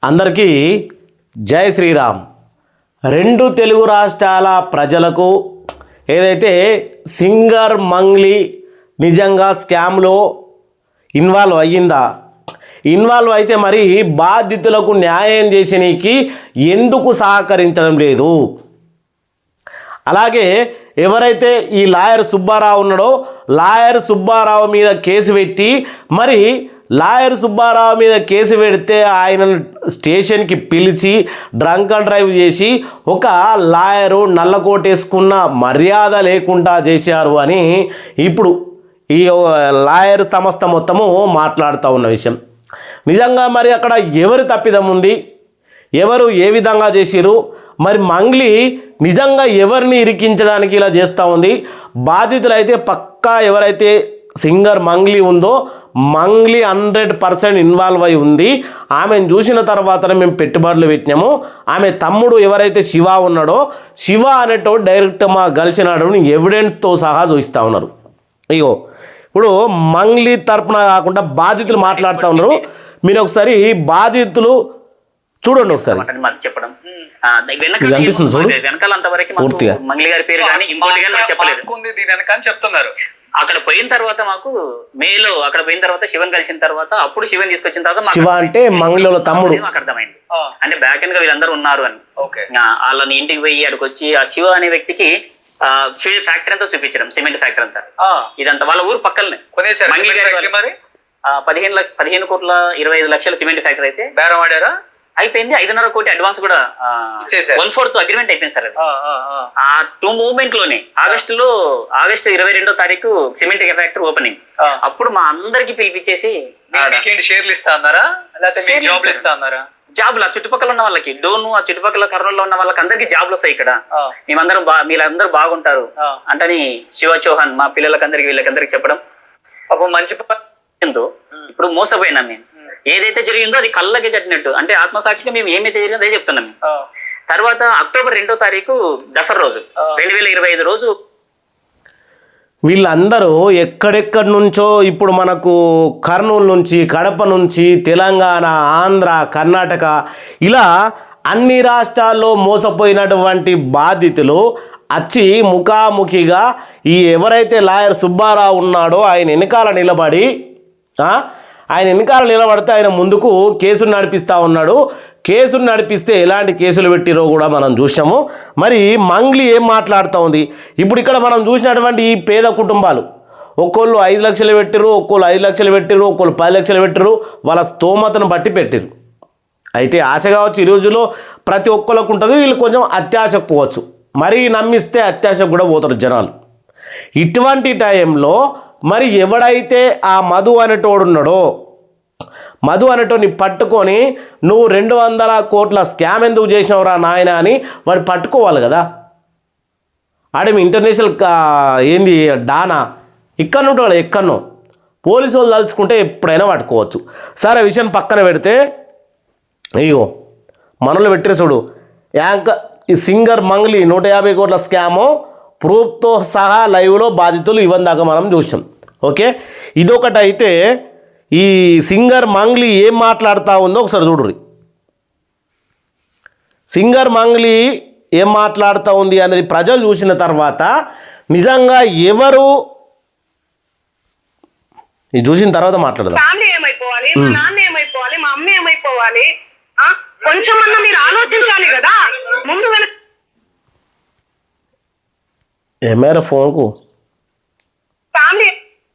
అందరికీ జై శ్రీరామ్. రెండు తెలుగు రాష్ట్రాల ప్రజలకు ఏదైతే సింగర్ మంగ్లీ నిజంగా స్కామ్లో ఇన్వాల్వ్ అయ్యిందా, ఇన్వాల్వ్ అయితే మరి బాధితులకు న్యాయం చేసేనికి ఎందుకు సహకరించడం లేదు, అలాగే ఎవరైతే ఈ లాయర్ సుబ్బారావు ఉన్నాడో లాయర్ సుబ్బారావు మీద కేసు పెట్టి మరి లాయర్ సుబ్బారావు మీద కేసు పెడితే ఆయన స్టేషన్కి పిలిచి డ్రంక్ అండ్ డ్రైవ్ చేసి ఒక లాయరు నల్లకోటేసుకున్న మర్యాద లేకుండా చేశారు అని ఇప్పుడు ఈ లాయర్ సంస్థ మొత్తము మాట్లాడుతూ ఉన్న విషయం. నిజంగా మరి అక్కడ ఎవరి తప్పిదం ఉంది, ఎవరు ఏ విధంగా చేసిరు, మరి మంగ్లీ నిజంగా ఎవరిని ఇరికించడానికి ఇలా చేస్తూ ఉంది. బాధితులైతే పక్కా ఎవరైతే సింగర్ మంగ్లీ ఉందో మంగ్లీ 100% ఇన్వాల్వ్ అయి ఉంది. ఆమెను చూసిన తర్వాతనే మేము పెట్టుబడులు పెట్టినాము. ఆమె తమ్ముడు ఎవరైతే శివ ఉన్నాడో శివ అనేటోడు డైరెక్ట్ మా గెలిచినాడు ఎవిడెన్స్తో సహా చూపిస్తూ ఉన్నారు. ఇగో ఇప్పుడు మంగ్లీ తరపున కాకుండా బాధితులు మాట్లాడుతూ ఉన్నారు. మీరు ఒకసారి బాధితులు చూడండి ఒకసారి. పూర్తిగా మంగ్లీ గారి పేరు కానీ ఇంకోటి కానీ చెప్పలేదు. చెప్తున్నారు అక్కడ పోయిన తర్వాత మాకు మేలో అక్కడ పోయిన తర్వాత శివన్ కలిసిన తర్వాత అప్పుడు శివన్ తీసుకొచ్చిన తర్వాత శివ అంటే మంగ్లీలో తమ్ముడు మాకు అర్థమైంది. అంటే బ్యాక్ ఎండ్ గా వీళ్ళందరూ ఉన్నారు అని. వాళ్ళని ఇంటికి పోయి అక్కడికి వచ్చి ఆ శివ అనే వ్యక్తికి ఫ్యాక్టరీ అంతా చూపించడం, సిమెంట్ ఫ్యాక్టరీ అంతా ఇదంతా వాళ్ళ ఊరు పక్కనే. మంగ్లీ గారి 15,25,00,000 సిమెంట్ ఫ్యాక్టరీ అయితే బేరం ఆడారా, అయిపోయింది. 5.5 కోటి అడ్వాన్స్ కూడా 1/4 అగ్రిమెంట్ అయిపోయింది సార్. ఆ 2 మూవ్మెంట్ లోనే ఆగస్టు 22వ తారీఖు సిమెంట్ ఫ్యాక్టరీ ఓపెనింగ్. అప్పుడు మా అందరికి పిలిపించేసి షేర్లు ఇస్తా అన్నారా, జాబ్లు ఆ చుట్టుపక్కల ఉన్న వాళ్ళకి డోను ఆ చుట్టుపక్కల కర్నూలులో ఉన్న వాళ్ళకి అందరికి జాబ్లు వస్తాయి. ఇక్కడ మేమందరం మీరందరూ బాగుంటారు అంటని శివ చౌహాన్ మా పిల్లలకి అందరికి వీళ్ళకందరికి చెప్పడం పాపం మంచి ఇప్పుడు మోసపోయినాం మేము. ఏదైతే జరిగిందో అది కళ్ళకి కట్టినట్టు, అంటే ఆత్మసాక్షిగా మేము ఏమైతే జరిగిందో అదే చెప్తున్నాం. తర్వాత అక్టోబర్ 2వ తారీఖు దసరా రోజు 2025 రోజు వీళ్ళందరూ ఎక్కడెక్కడి నుంచో ఇప్పుడు మనకు కర్నూలు నుంచి, కడప నుంచి, తెలంగాణ, ఆంధ్ర, కర్ణాటక ఇలా అన్ని రాష్ట్రాల్లో మోసపోయినటువంటి బాధితులు వచ్చి ముఖాముఖిగా ఈ ఎవరైతే లాయర్ సుబ్బారావు ఉన్నాడో ఆయన వెనకాల నిలబడితే ఆయన ముందుకు కేసును నడిపిస్తూ ఉన్నాడు. కేసును నడిపిస్తే ఎలాంటి కేసులు పెట్టిరో కూడా మనం చూసాము. మరి మంగ్లీ ఏం మాట్లాడుతూ ఉంది ఇప్పుడు ఇక్కడ మనం చూసినటువంటి ఈ పేద కుటుంబాలు ఒక్కోళ్ళు 5 లక్షలు పెట్టిరు, ఒక్కోళ్ళు 5 లక్షలు పెట్టిరు, ఒక్కోళ్ళు 10 లక్షలు పెట్టిరు, వాళ్ళ స్తోమతను బట్టి పెట్టిరు. అయితే ఆశ కావచ్చు, ఈ రోజుల్లో ప్రతి ఒక్కరికి ఉంటుంది. వీళ్ళు కొంచెం అత్యాశకు పోవచ్చు, మరీ నమ్మిస్తే అత్యాశకు కూడా పోతారు జనాలు. ఇటువంటి టైంలో మరి ఎవడైతే ఆ మధు అనేటోడున్నాడో మధు అనేటోని పట్టుకొని నువ్వు 200 కోట్ల స్కామ్ ఎందుకు చేసినవురా నాయన అని వాడు పట్టుకోవాలి కదా. ఆడేమి ఇంటర్నేషనల్ ఏంది డానా ఇక్కడ ఉంటాడు, ఎక్కడనో పోలీసు వాళ్ళు తలుచుకుంటే ఎప్పుడైనా పట్టుకోవచ్చు. సరే విషయం పక్కన పెడితే అయ్యో మనలో పెట్టిన చూడు ఈ సింగర్ మంగ్లీ 150 కోట్ల స్కాము ప్రూఫ్తో సహా లైవ్లో బాధితులు ఇవన్నీ దాకా మనం చూసాం. ఓకే, ఇదొకటి. అయితే ఈ సింగర్ మంగ్లీ ఏం మాట్లాడుతూ ఉందో ఒకసారి చూడుర్రి. సింగర్ మంగ్లీ ఏం మాట్లాడుతూ ఉంది అనేది ప్రజలు చూసిన తర్వాత నిజంగా ఎవరు ఇది చూసిన తర్వాత మాట్లాడదాం. ఫ్యామిలీ ఏమైపోవాలి, మా నాన్న ఏమైపోవాలి, మా అమ్మ ఏమైపోవాలి, కొంచెమన్నా మీరు ఆలోచించాలి కదా ముందు వెనక. ఏమేర ఫోన్కు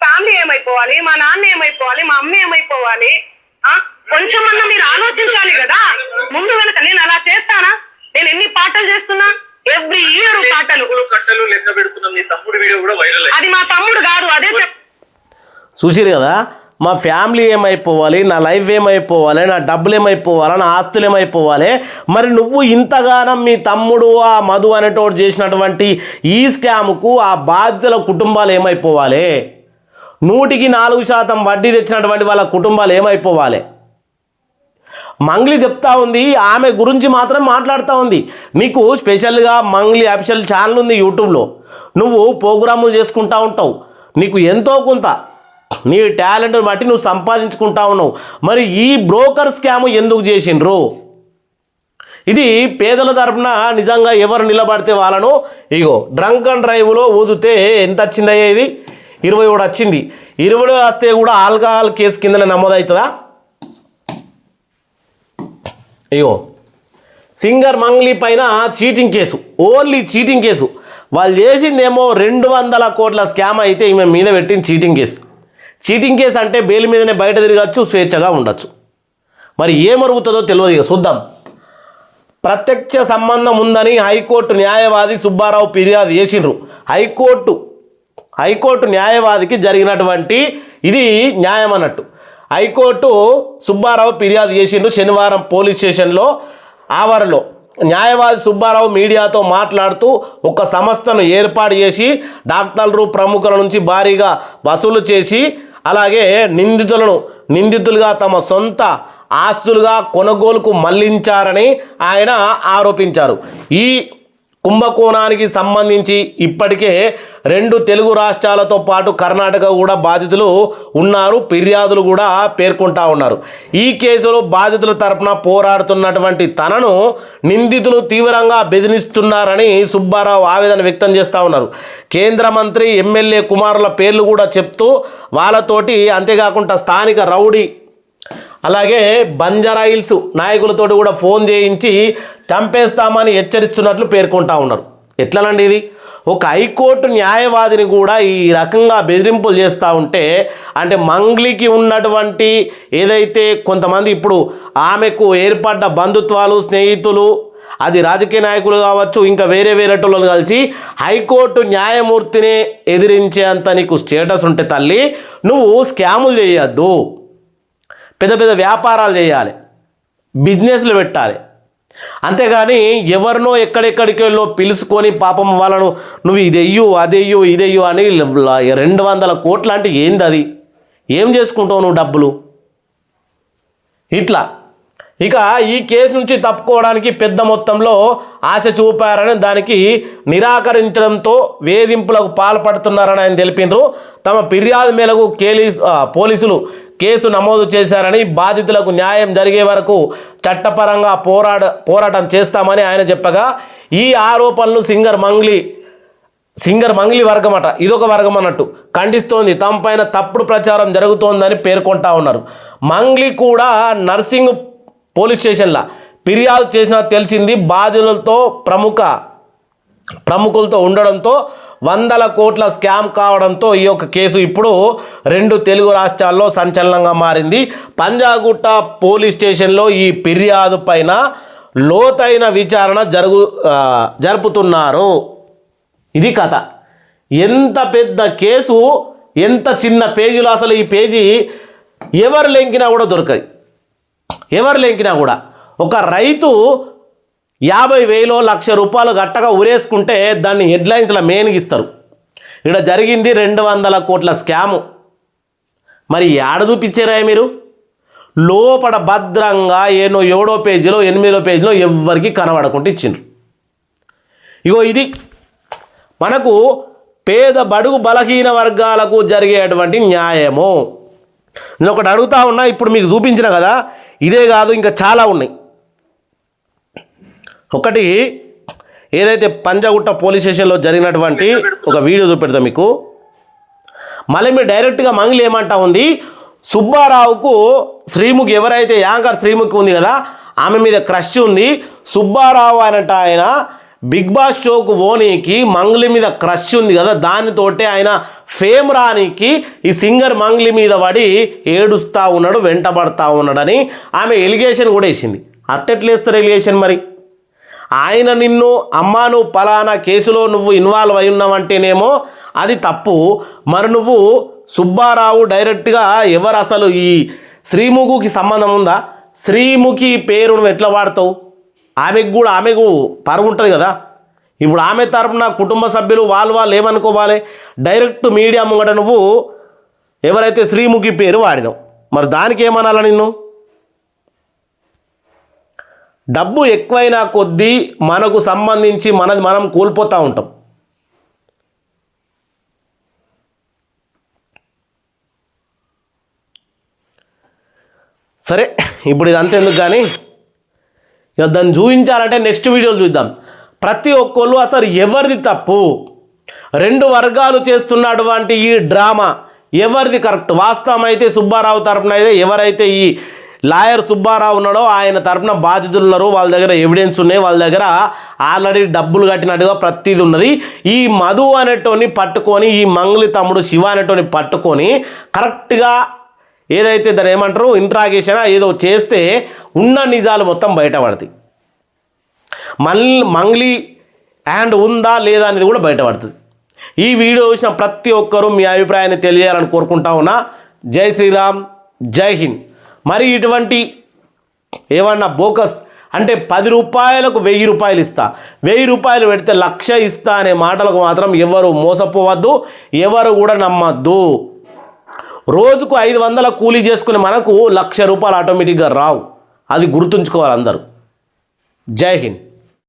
ఫ్యామిలీ ఏమైపోవాలి, మా నాన్న ఏమైపోవాలి, మా అమ్మ ఏమైపోవాలి, కొంచెమన్నా మీరు ఆలోచించాలి కదా ముందు వెనక. నేను అలా చేస్తానా? నేను ఎన్ని పాటలు చేస్తున్నా, ఎవ్రీ ఇయర్ పాటలు లెక్క పెడుతున్నా. మీ తమ్ముడు వీడియో కూడా వైరల్, అది మా తమ్ముడు కాదు. అదే చూసిరు కదా, మా ఫ్యామిలీ ఏమైపోవాలి, నా లైఫ్ ఏమైపోవాలి, నా డబ్బులు ఏమైపోవాలి, నా ఆస్తులు ఏమైపోవాలి. మరి నువ్వు ఇంతగానం మీ తమ్ముడు ఆ మధు అనేటోడు చేసినటువంటి ఈ స్కామ్కు ఆ బాధితుల కుటుంబాలు ఏమైపోవాలి, 100% వడ్డీ తెచ్చినటువంటి వాళ్ళ కుటుంబాలు ఏమైపోవాలి. మంగ్లీ చెప్తా ఉంది, ఆమె గురించి మాత్రం మాట్లాడుతూ ఉంది. నీకు స్పెషల్గా మంగ్లీ అఫీషియల్ ఛానల్ ఉంది యూట్యూబ్లో, నువ్వు ప్రోగ్రాములు చేసుకుంటూ ఉంటావు, నీకు ఎంతో కొంత నీ టాలెంట్ని బట్టి నువ్వు సంపాదించుకుంటా ఉన్నావు. మరి ఈ బ్రోకర్ స్కామ్ ఎందుకు చేసిండ్రు? ఇది పేదల తరపున నిజంగా ఎవరు నిలబడితే వాళ్ళను ఇగో డ్రంక్ అండ్ డ్రైవ్లో ఊదితే ఎంత వచ్చిందయ్యా? ఇది 27 వచ్చింది. 20 వస్తే కూడా ఆల్కహాల్ కేసు కిందనే నమోదవుతుందా? ఇగో సింగర్ మంగ్లీ పైన cheating case, only cheating case. వాళ్ళు చేసిందేమో 200 కోట్ల స్కామ్ అయితే ఈమె మీద పెట్టిన చీటింగ్ కేసు. చీటింగ్ కేసు అంటే బెయిల్ మీదనే బయట తిరగచ్చు, స్వేచ్ఛగా ఉండొచ్చు. మరి ఏమరుగుతుందో తెలియదు. ఇక చూద్దాం. ప్రత్యక్ష సంబంధం ఉందని హైకోర్టు న్యాయవాది సుబ్బారావు ఫిర్యాదు చేసిండ్రు. హైకోర్టు న్యాయవాదికి జరిగినటువంటి ఇది న్యాయం అన్నట్టు. హైకోర్టు సుబ్బారావు ఫిర్యాదు చేసిండ్రు శనివారం పోలీస్ స్టేషన్లో ఆవరణలో. న్యాయవాది సుబ్బారావు మీడియాతో మాట్లాడుతూ ఒక సంస్థను ఏర్పాటు చేసి డాక్టర్లు ప్రముఖుల నుంచి భారీగా వసూలు చేసి అలాగే నిందితులుగా తమ సొంత ఆస్తులుగా కొనుగోలుకు మళ్లించారని ఆయన ఆరోపించారు. ఈ కుంభకోణానికి సంబంధించి ఇప్పటికే 2 తెలుగు రాష్ట్రాలతో పాటు కర్ణాటక కూడా బాధితులు ఉన్నారు. ఫిర్యాదులు కూడా పేర్కొంటా ఉన్నారు. ఈ కేసులో బాధితుల తరపున పోరాడుతున్నటువంటి తనను నిందితులు తీవ్రంగా బెదిరిస్తున్నారని సుబ్బారావు ఆవేదన వ్యక్తం చేస్తూ ఉన్నారు. కేంద్ర మంత్రి, ఎమ్మెల్యే కుమారుల పేర్లు కూడా చెప్తూ వాళ్ళతోటి అంతేకాకుండా స్థానిక రౌడీ అలాగే బంజారాయిల్స్ నాయకులతోటి కూడా ఫోన్ చేయించి చంపేస్తామని హెచ్చరిస్తున్నట్లు పేర్కొంటా ఉన్నారు. ఎట్లనండి ఇది? ఒక హైకోర్టు న్యాయవాదిని కూడా ఈ రకంగా బెదిరింపులు చేస్తూ ఉంటే అంటే మంగ్లీకి ఉన్నటువంటి ఏదైతే కొంతమంది ఇప్పుడు ఆమెకు ఏర్పడ్డ బంధుత్వాలు, స్నేహితులు, అది రాజకీయ నాయకులు కావచ్చు, ఇంకా వేరే వాళ్ళని కలిసి హైకోర్టు న్యాయమూర్తిని ఎదిరించేంత నీకు స్టేటస్ ఉంటే తల్లి, నువ్వు స్కాములు చేయొద్దు. పెద్ద పెద్ద వ్యాపారాలు చేయాలి, బిజినెస్లు పెట్టాలి. అంతేగాని ఎవరినో ఎక్కడెక్కడికి వెళ్ళో పిలుచుకొని పాపం వాళ్ళను నువ్వు ఇదెయ్యు అదెయ్యు ఇదెయ్యు అని 200 కోట్లు అంటే ఏంది? అది ఏం చేసుకుంటావు నువ్వు డబ్బులు? ఇట్లా ఇక ఈ కేసు నుంచి తప్పుకోవడానికి పెద్ద మొత్తంలో ఆశ చూపారని దానికి నిరాకరించడంతో వేధింపులకు పాల్పడుతున్నారని ఆయన తెలిపినారు. తమ ఫిర్యాదు మేరకు పోలీసులు కేసు నమోదు చేశారని, బాధితులకు న్యాయం జరిగే వరకు చట్టపరంగా పోరాటం చేస్తామని ఆయన చెప్పగా, ఈ ఆరోపణలు సింగర్ మంగ్లీ వర్గం అట, ఇదొక వర్గం అన్నట్టు ఖండిస్తోంది. తమపైన తప్పుడు ప్రచారం జరుగుతోందని పేర్కొంటా ఉన్నారు. మంగ్లీ కూడా నర్సింగ్ పోలీస్ స్టేషన్లో ఫిర్యాదు చేసినా తెలిసింది. బాధితులతో ప్రముఖులతో ఉండడంతో 100 కోట్ల స్కామ్ కావడంతో ఈ యొక్క కేసు ఇప్పుడు 2 తెలుగు రాష్ట్రాల్లో సంచలనంగా మారింది. పంజాగుట్ట పోలీస్ స్టేషన్లో ఈ ఫిర్యాదు పైన లోతైన విచారణ జరుపుతున్నారు. ఇది కథ. ఎంత పెద్ద కేసు, ఎంత చిన్న పేజీలో అసలు ఈ పేజీ ఎవరు లెంకినా కూడా దొరకదు. ఎవరు లెంకినా కూడా ఒక రైతు 50,000 1,00,000 రూపాయలు గట్టగా ఉరేసుకుంటే దాన్ని హెడ్లైన్స్లో మెయిన్గా ఇస్తారు. ఇక్కడ జరిగింది 200 కోట్ల స్కాము. మరి ఏడ చూపించారా మీరు? లోపల భద్రంగా 7వ పేజీలో 8వ పేజీలో ఎవరికి కనబడకుండా ఇచ్చిండ్రు. ఇగో ఇది మనకు పేద బడుగు బలహీన వర్గాలకు జరిగేటువంటి న్యాయము. నేను ఒకటి అడుగుతా ఉన్నా, ఇప్పుడు మీకు చూపించిన కదా, ఇదే కాదు ఇంకా చాలా ఉన్నాయి. ఒకటి ఏదైతే పంజాగుట్ట పోలీస్ స్టేషన్లో జరిగినటువంటి ఒక వీడియో చూపెడతాం మీకు. మళ్ళీ మీరు డైరెక్ట్గా మంగ్లీ ఏమంటా ఉంది, సుబ్బారావుకు శ్రీముఖి, ఎవరైతే యాంకర్ శ్రీముఖి ఉంది కదా, ఆమె మీద క్రష్ ఉంది. సుబ్బారావు అనంట ఆయన బిగ్ బాస్ షోకు ఓనీకి మంగ్లీ మీద క్రష్ ఉంది కదా, దానితోటే ఆయన ఫేమ్ రానికి ఈ సింగర్ మంగ్లీ మీద పడి ఏడుస్తూ ఉన్నాడు, వెంటబడతా ఉన్నాడని ఆమె ఎలిగేషన్ కూడా వేసింది. అట్టెట్లేస్తారు ఎలిగేషన్? మరి ఆయన నిన్ను అమ్మా నువ్వు పలానా కేసులో నువ్వు ఇన్వాల్వ్ అయి ఉన్నావంటేనేమో అది తప్పు. మరి నువ్వు సుబ్బారావు డైరెక్ట్గా ఎవరు అసలు ఈ శ్రీముఖికి సంబంధం ఉందా? శ్రీముఖి పేరు నువ్వు ఎట్లా వాడతావు? ఆమెకు పరువు ఉంటుంది కదా. ఇప్పుడు ఆమె తరపున కుటుంబ సభ్యులు వాళ్ళు ఏమనుకోవాలి? డైరెక్ట్ మీడియా ముంగట నువ్వు ఎవరైతే శ్రీముఖి పేరు వాడినావు, మరి దానికి ఏమనాలా నిన్ను? డబ్బు ఎక్కువైనా కొద్దీ మనకు సంబంధించి మనది మనం కోల్పోతూ ఉంటాం. సరే ఇప్పుడు ఇది అంతేందుకు కానీ ఇక దాన్ని చూపించాలంటే నెక్స్ట్ వీడియోలు చూద్దాం. ప్రతి ఒక్కళ్ళు అసలు ఎవరిది తప్పు, రెండు వర్గాలు చేస్తున్నటువంటి ఈ డ్రామా ఎవరిది కరెక్ట్? వాస్తవం అయితే సుబ్బారావు తరపున అయితే ఎవరైతే ఈ లాయర్ సుబ్బారావు ఉన్నాడో ఆయన తరపున బాధితులు ఉన్నారు, వాళ్ళ దగ్గర ఎవిడెన్స్ ఉన్నాయి, వాళ్ళ దగ్గర ఆల్రెడీ డబ్బులు కట్టినట్టుగా ప్రతిదీ ఉన్నది. ఈ మధు అనేటోని పట్టుకొని, ఈ మంగ్లీ తమ్ముడు శివ అనేటోని పట్టుకొని కరెక్ట్గా ఏదైతే దాన్ని ఏమంటారు ఇంట్రాగేషన్ ఏదో చేస్తే ఉన్న నిజాలు మొత్తం బయటపడతాయి. మంగ్లీ అండ్ ఉందా లేదా అనేది కూడా బయటపడుతుంది. ఈ వీడియో చూసిన ప్రతి ఒక్కరూ మీ అభిప్రాయాన్ని తెలియాలని కోరుకుంటా ఉన్నా. జై శ్రీరామ్, జై హింద్. మరి ఇటువంటి ఏమన్నా బోకస్ అంటే 10 రూపాయలకు 1000 రూపాయలు ఇస్తా, 1000 రూపాయలు పెడితే 1,00,000 ఇస్తా అనే మాటలకు మాత్రం ఎవరు మోసపోవద్దు, ఎవరు కూడా నమ్మద్దు. రోజుకు 500 కూలీ చేసుకుని మనకు 1,00,000 రూపాయలు ఆటోమేటిక్గా రావు. అది గుర్తుంచుకోవాలి అందరూ. జై హింద్.